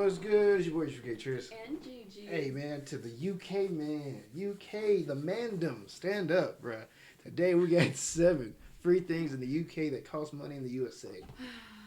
What's good? It's your boy UK Tris. And Gigi. Hey man, to the UK man. UK, the mandem. Stand up, bruh. Today we got 7 free things in the UK that cost money in the USA.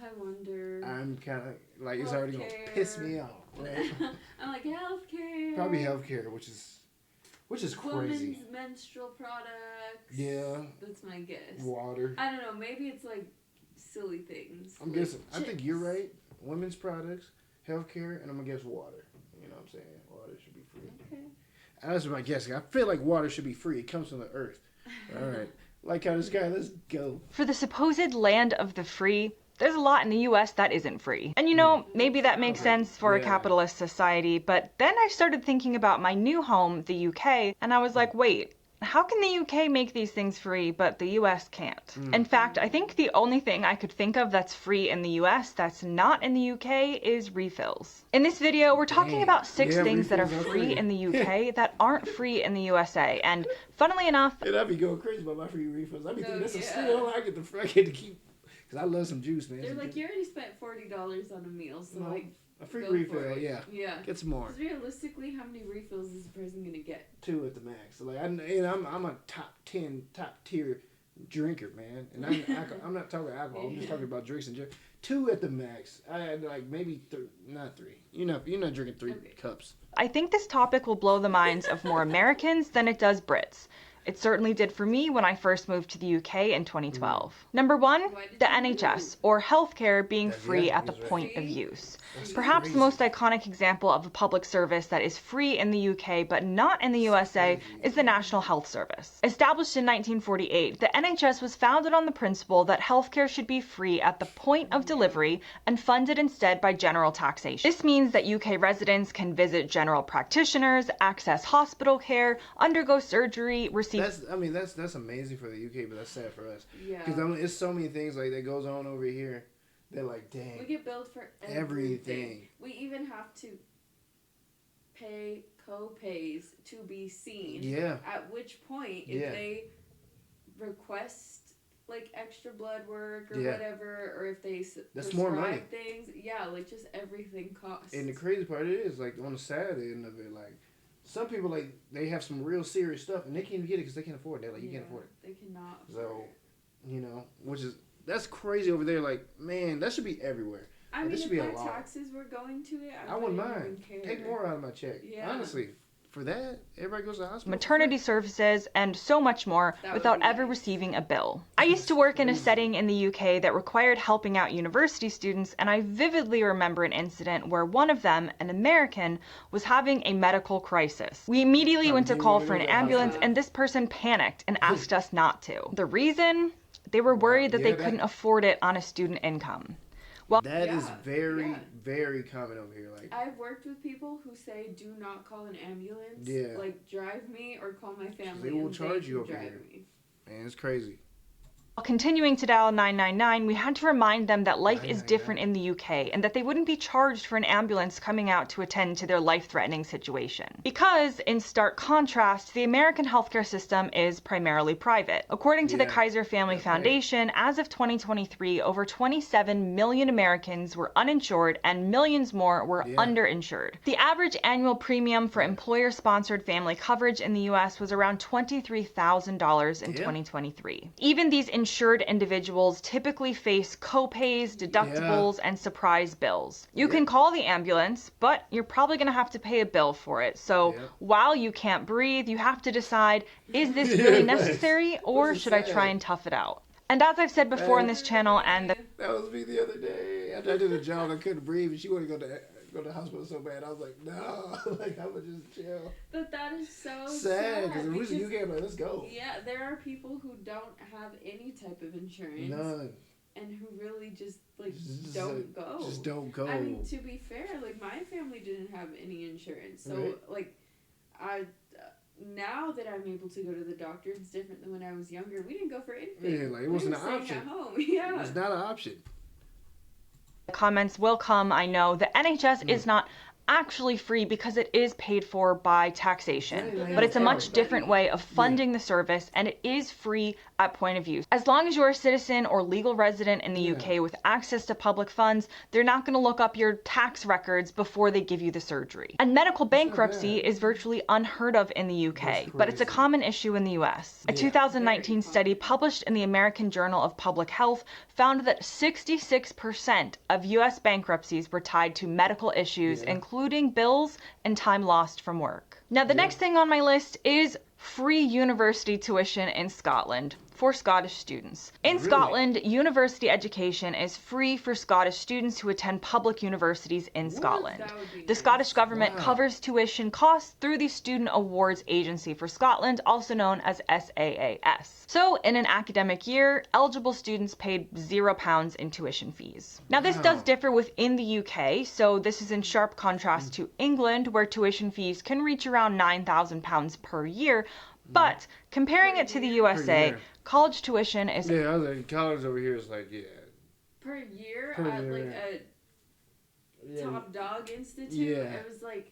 I wonder. I'm kind of like, it's already going to piss me off, right? I'm like, healthcare. Probably healthcare, which is crazy. Women's menstrual products. Yeah. That's my guess. Water. I don't know. Maybe it's like silly things. I'm like guessing. chips. I think you're right. Women's products, healthcare, and I'm going to guess water. You know what I'm saying? Water should be free. Okay. That's my guessing. I feel like water should be free. It comes from the earth. All right. Like how this guy, let's go. For the supposed land of the free, there's a lot in the US that isn't free. And you know, maybe that makes sense for a capitalist society, but then I started thinking about my new home, the UK, and I was like, wait, how can the UK make these things free, but the US can't? In fact, I think the only thing I could think of that's free in the US that's not in the UK is refills. In this video, we're talking about 6 things that are free in the UK that aren't free in the USA. And funnily enough, And I be going crazy about my free refills. I be thinking that's a steal. I get to keep, because I love some juice, man. They're like, you already spent $40 on a meal, so like, a free refill, yeah. Yeah. Get some more. Because realistically, how many refills is the person gonna get? 2 at the max. So like, I'm a top tier drinker, man. And I'm not talking alcohol. I'm just talking about drinks and just 2 at the max. I had like maybe not 3. You're not drinking 3 cups. I think this topic will blow the minds of more Americans than it does Brits. It certainly did for me when I first moved to the UK in 2012. Number 1, the NHS, or healthcare being free at the point of use. Perhaps the most iconic example of a public service that is free in the UK but not in the USA is the National Health Service. Established in 1948, the NHS was founded on the principle that healthcare should be free at the point of delivery and funded instead by general taxation. This means that UK residents can visit general practitioners, access hospital care, undergo surgery, receive... That's amazing for the UK, but that's sad for us. Yeah. Because it's so many things like that goes on over here. They're like, dang. We get billed for everything. We even have to pay co-pays to be seen. Yeah. At which point, if they request like extra blood work or whatever, or if they that's more money. Things, like just everything costs. And the crazy part is, like, on the sad end of it, like, some people, like, they have some real serious stuff, and they can't even get it because they can't afford it. They're like, you can't afford it. They cannot afford So, you know, that's crazy over there. Like, man, that should be everywhere. I mean, if my taxes were going to it, I wouldn't mind. Take more out of my check. Yeah. Honestly, for that, everybody goes to the hospital. Maternity services, and so much more without ever receiving a bill. I used to work in a setting in the UK that required helping out university students, and I vividly remember an incident where one of them, an American, was having a medical crisis. We immediately went to call for an ambulance, and this person panicked and asked us not to. The reason? They were worried that they couldn't afford it on a student income. Well, that is very, very common over here. Like, I've worked with people who say, "Do not call an ambulance. Like, drive me or call my family." They will charge you over here. Man, it's crazy. While continuing to dial 999, we had to remind them that life is different in the UK and that they wouldn't be charged for an ambulance coming out to attend to their life-threatening situation. Because, in stark contrast, the American healthcare system is primarily private. According to the Kaiser Family Foundation, as of 2023, over 27 million Americans were uninsured and millions more were underinsured. The average annual premium for employer-sponsored family coverage in the US was around $23,000 in 2023. Even these insured individuals typically face co-pays, deductibles, and surprise bills. You can call the ambulance, but you're probably going to have to pay a bill for it. So while you can't breathe, you have to decide, is this really necessary, or should I try and tough it out? And as I've said before in this channel, and that was me the other day. After I did a job, I couldn't breathe, and she wanted to go to the hospital so bad. I was like, no, like, I'm gonna just chill. But that is so sad because the reason you can't, like, let's go. Yeah, there are people who don't have any type of insurance. None. And who really just don't go. Just don't go. I mean, to be fair, like, my family didn't have any insurance, so like, now that I'm able to go to the doctor, it's different than when I was younger. We didn't go for anything. Yeah, like, it wasn't an option. At home. Yeah. It was not an option. Comments will come, I know. The NHS is not actually free because it is paid for by taxation. But it's a much different way of funding the service, and it is free at point of use. As long as you're a citizen or legal resident in the UK with access to public funds, they're not going to look up your tax records before they give you the surgery. And medical bankruptcy is virtually unheard of in the UK, but it's a common issue in the US. A 2019 study published in the American Journal of Public Health found that 66% of US bankruptcies were tied to medical issues, including bills and time lost from work. Now, the next thing on my list is free university tuition in Scotland for Scottish students. In Scotland, university education is free for Scottish students who attend public universities in Scotland. The Scottish government covers tuition costs through the Student Awards Agency for Scotland, also known as SAAS. So, in an academic year, eligible students paid £0 in tuition fees. Now, this does differ within the UK, so this is in sharp contrast to England, where tuition fees can reach around £9,000 per year. But comparing it to the USA, college tuition is... Yeah, I was like, college over here is like, Per year at like a top dog institute, it was like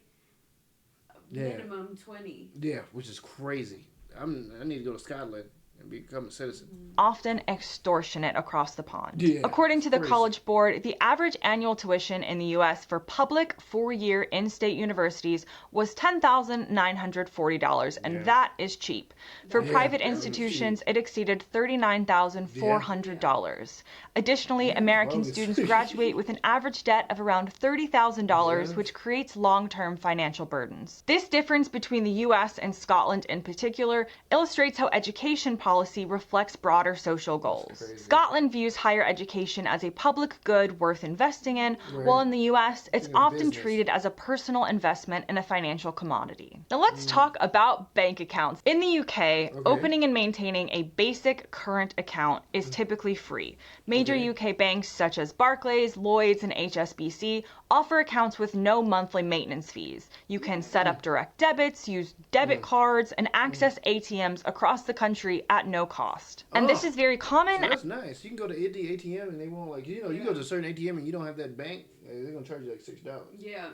minimum 20. Yeah, which is crazy. I need to go to Scotland and become a citizen. Often extortionate across the pond. Yeah, according to the College Board, the average annual tuition in the US for public 4-year in-state universities was $10,940, and that is cheap. For private institutions, it exceeded $39,400. Additionally, American students graduate with an average debt of around $30,000, which creates long-term financial burdens. This difference between the US and Scotland in particular illustrates how education policy reflects broader social goals. Scotland views higher education as a public good worth investing in, while in the US, it's often treated as a personal investment in a financial commodity. Now let's talk about bank accounts. In the UK, opening and maintaining a basic current account is typically free. Major UK banks such as Barclays, Lloyds, and HSBC offer accounts with no monthly maintenance fees. You can set up direct debits, use debit cards, and access ATMs across the country at no cost. And this is very common. So that's nice. You can go to any ATM and they won't you go to a certain ATM and you don't have that bank, they're going to charge you like $6. Yeah,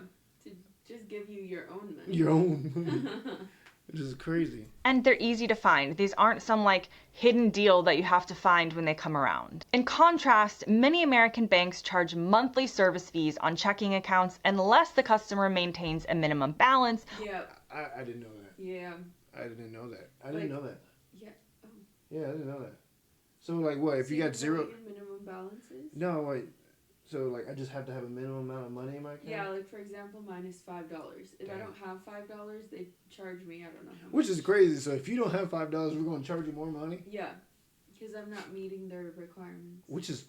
to just give you your own money. Your own money. Which is crazy. And they're easy to find. These aren't some hidden deal that you have to find when they come around. In contrast, many American banks charge monthly service fees on checking accounts unless the customer maintains a minimum balance. Yeah. I didn't know that. Yeah. I didn't know that. I didn't know that. Yeah. Oh. Yeah, I didn't know that. So what, if you got zero... minimum balances? No, wait. So I just have to have a minimum amount of money in my account? Yeah, for example, mine is $5. If I don't have $5, they charge me, I don't know how much. Which is crazy. So if you don't have $5, we're going to charge you more money? Yeah, because I'm not meeting their requirements. Which is,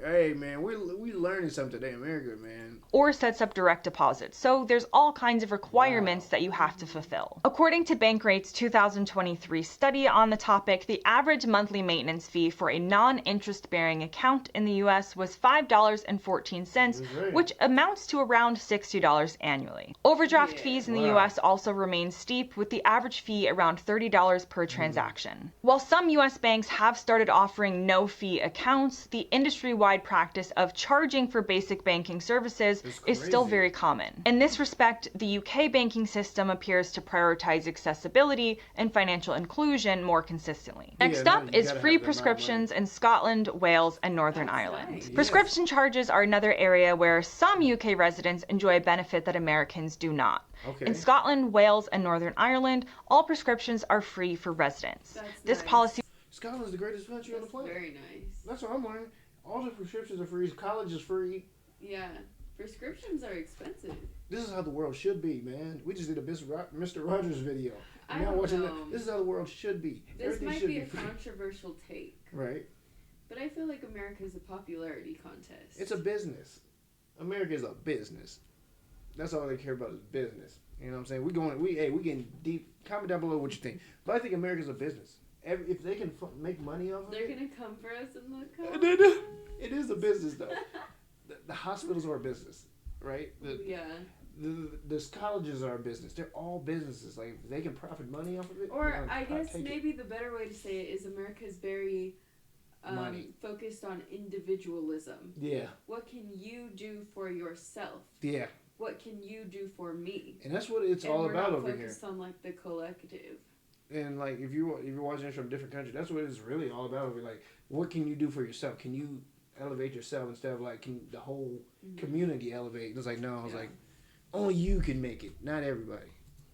hey man, we learning something today, America, man. Or sets up direct deposits. So there's all kinds of requirements that you have to fulfill. According to Bankrate's 2023 study on the topic, the average monthly maintenance fee for a non-interest bearing account in the US was $5.14, which amounts to around $60 annually. Overdraft fees in the US also remain steep, with the average fee around $30 per transaction. While some US banks have started offering no-fee accounts, the industry-wide practice of charging for basic banking services is still very common. In this respect, the UK banking system appears to prioritize accessibility and financial inclusion more consistently. Next up is free prescriptions in Scotland, Wales, and Northern Ireland. Prescription charges are another area where some UK residents enjoy a benefit that Americans do not. In Scotland, Wales, and Northern Ireland, all prescriptions are free for residents. This policy... Scotland's the greatest country on the planet. Very nice. That's what I'm learning. All the prescriptions are free. College is free. Yeah. Prescriptions are expensive. This is how the world should be, man. We just did a Mr. Rogers video. I don't know. This is how the world should be. This might be a controversial take. Right. But I feel like America is a popularity contest. It's a business. America is a business. That's all they care about is business. You know what I'm saying? We getting deep. Comment down below what you think. But I think America's a business. If they can make money off of they're it, gonna come for us in the comments. It is a business though. The hospitals are a business, right? The colleges are a business. They're all businesses. If they can profit money off of it. Or I guess maybe the better way to say it is America's very focused on individualism. Yeah. What can you do for yourself? Yeah. what can you do for me? And that's what it's all about over here. We're not focused on like the collective. And like if you're watching this from a different country, that's what it's really all about. Like, what can you do for yourself? Can you elevate yourself instead of like, can the whole community elevate? It's like, no, I was like, only you can make it, not everybody.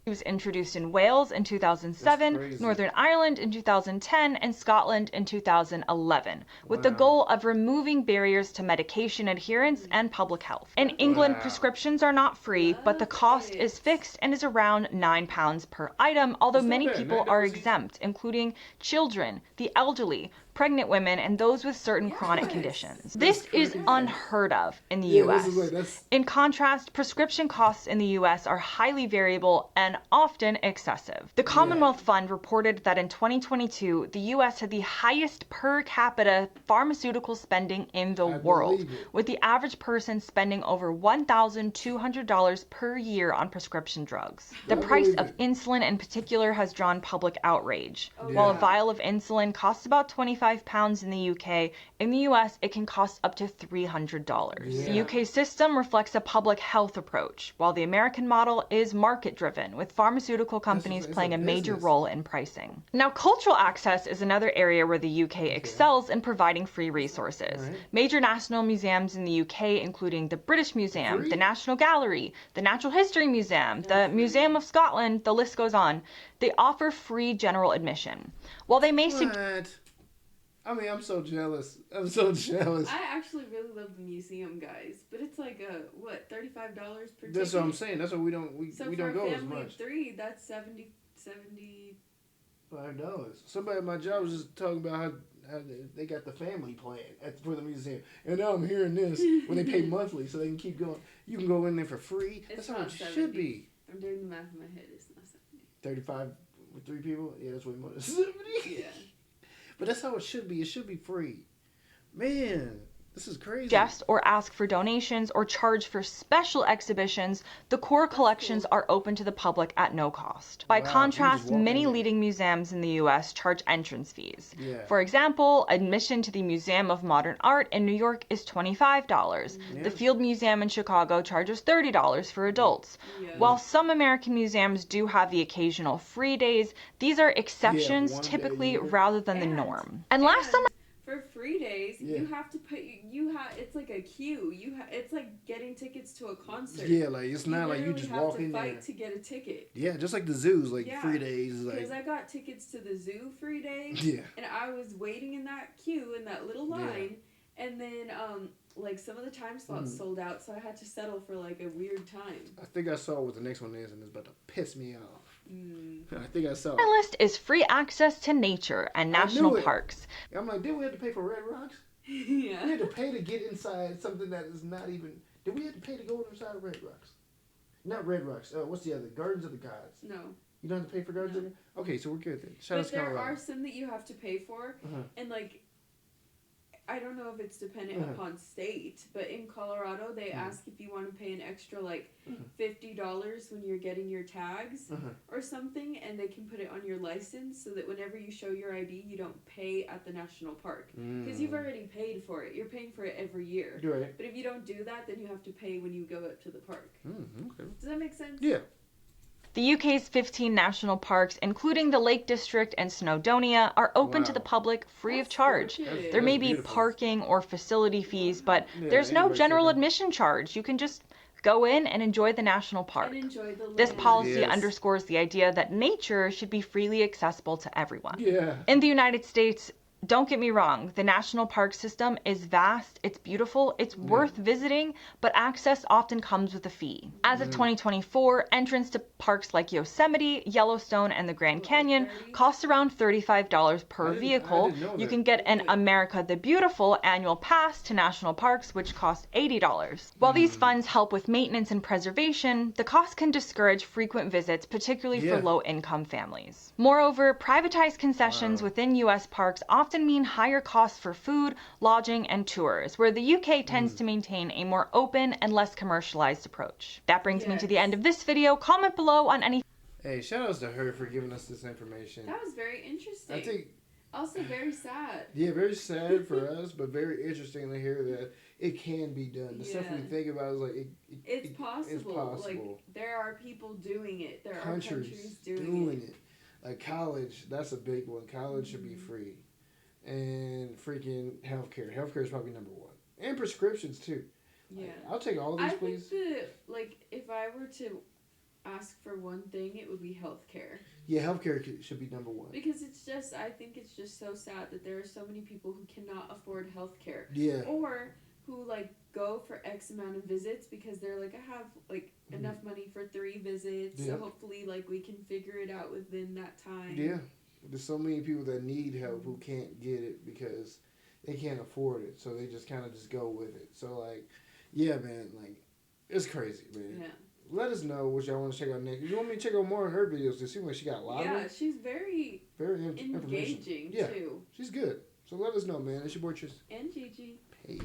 It was introduced in Wales in 2007, Northern Ireland in 2010, and Scotland in 2011, with the goal of removing barriers to medication adherence and public health. In England, prescriptions are not free, but the cost is fixed and is around £9 per item, although many people are exempt, including children, the elderly, pregnant women, and those with certain chronic conditions. This is unheard of in the US. In contrast, prescription costs in the US are highly variable and often excessive. The Commonwealth Fund reported that in 2022, the US had the highest per capita pharmaceutical spending in the world, with the average person spending over $1,200 per year on prescription drugs. The price of insulin in particular has drawn public outrage. While a vial of insulin costs about £25 in the UK, in the US it can cost up to $300. The UK system reflects a public health approach, while the American model is market-driven, with pharmaceutical companies playing a major role in pricing. Now, cultural access is another area where the UK excels in providing free resources. Major national museums in the UK, including the British Museum, the National Gallery, the Natural History Museum, the Museum of Scotland, the list goes on, they offer free general admission. While they may I mean, I'm so jealous. I'm so jealous. I actually really love the museum, guys, but it's like $35 per ticket? That's what I'm saying. That's why we don't go as much. So for a family of 3, that's $75. Somebody at my job was just talking about how they got the family plan for the museum, and now I'm hearing this when they pay monthly, so they can keep going. You can go in there for free. That's how it should be. I'm doing the math in my head. It's not 70. 35 with 3 people. Yeah, that's way more than 70. Yeah. But that's how it should be. It should be free. Man, this is crazy. Suggest or ask for donations or charge for special exhibitions, the core collections are open to the public at no cost. By contrast, many leading museums in the US charge entrance fees. For example, admission to the Museum of Modern Art in New York is $25. The Field Museum in Chicago charges $30 for adults. While some American museums do have the occasional free days, these are exceptions typically rather than the norm. And last summer, for free days, you have to pay. It's like a queue. It's like getting tickets to a concert. Yeah, like it's not like you just walk in there. You have to fight to get a ticket. Yeah, just like the zoos, like free days. Because I got tickets to the zoo free days. And I was waiting in that queue in that little line, and then like some of the time slots sold out, so I had to settle for like a weird time. I think I saw what the next one is, and it's about to piss me off. I think I saw it. My list is free access to nature and national parks. I'm like, did we have to pay for Red Rocks? Yeah. We had to pay to get inside something that is not even. Did we have to pay to go inside Red Rocks? Not Red Rocks. What's the other? Gardens of the Gods. No. You don't have to pay for Gardens of the Gods? Okay, so we're good then. But there are some that you have to pay for, and like, I don't know if it's dependent upon state, but in Colorado, they ask if you want to pay an extra, like, $50 when you're getting your tags or something, and they can put it on your license so that whenever you show your ID, you don't pay at the national park. Because you've already paid for it. You're paying for it every year. Right. But if you don't do that, then you have to pay when you go up to the park. Okay. Does that make sense? Yeah. The UK's 15 national parks, including the Lake District and Snowdonia, are open to the public free of charge. There may be parking or facility fees, but there's no general admission charge. You can just go in and enjoy the national park. And enjoy the This policy underscores the idea that nature should be freely accessible to everyone. In the United States, don't get me wrong, the national park system is vast, it's beautiful, it's worth visiting, but access often comes with a fee. As of 2024, entrance to parks like Yosemite, Yellowstone, and the Grand Canyon costs around $35 per vehicle. You can get an America the Beautiful annual pass to national parks, which costs $80. While these funds help with maintenance and preservation, the cost can discourage frequent visits, particularly for low-income families. Moreover, privatized concessions within U.S. parks often mean higher costs for food, lodging, and tours, where the UK tends to maintain a more open and less commercialized approach. That brings me to the end of this video. Comment below on any... Hey, shout outs to her for giving us this information. That was very interesting. I think Also very sad. Yeah, very sad for us, but very interesting to hear that it can be done. The stuff we Yeah. think about is like It's possible. It's possible. Like there are people doing it. There Countries are countries doing it. Like college, that's a big one. College should be Mhm. free, and freaking healthcare. Healthcare is probably number one, and prescriptions too. Yeah. Like, I'll take all these, I please. think if I were to ask for one thing, it would be healthcare. Yeah, healthcare should be number one. Because I think it's just so sad that there are so many people who cannot afford healthcare. Yeah, Or who go for X amount of visits because they're like, I have enough money for 3 visits, Yeah. so hopefully we can figure it out within that time. yeah. There's so many people that need help who can't get it because they can't afford it, so they just kind of just go with it. So yeah, man, it's crazy, man. Yeah. Let us know what y'all want to check out next. If you want me to check out more of her videos, it seems like she got a lot of Yeah, them. she's very Very information. engaging Yeah. too. She's good. So let us know, man. It's your boy Tristan. And Gigi. Hey.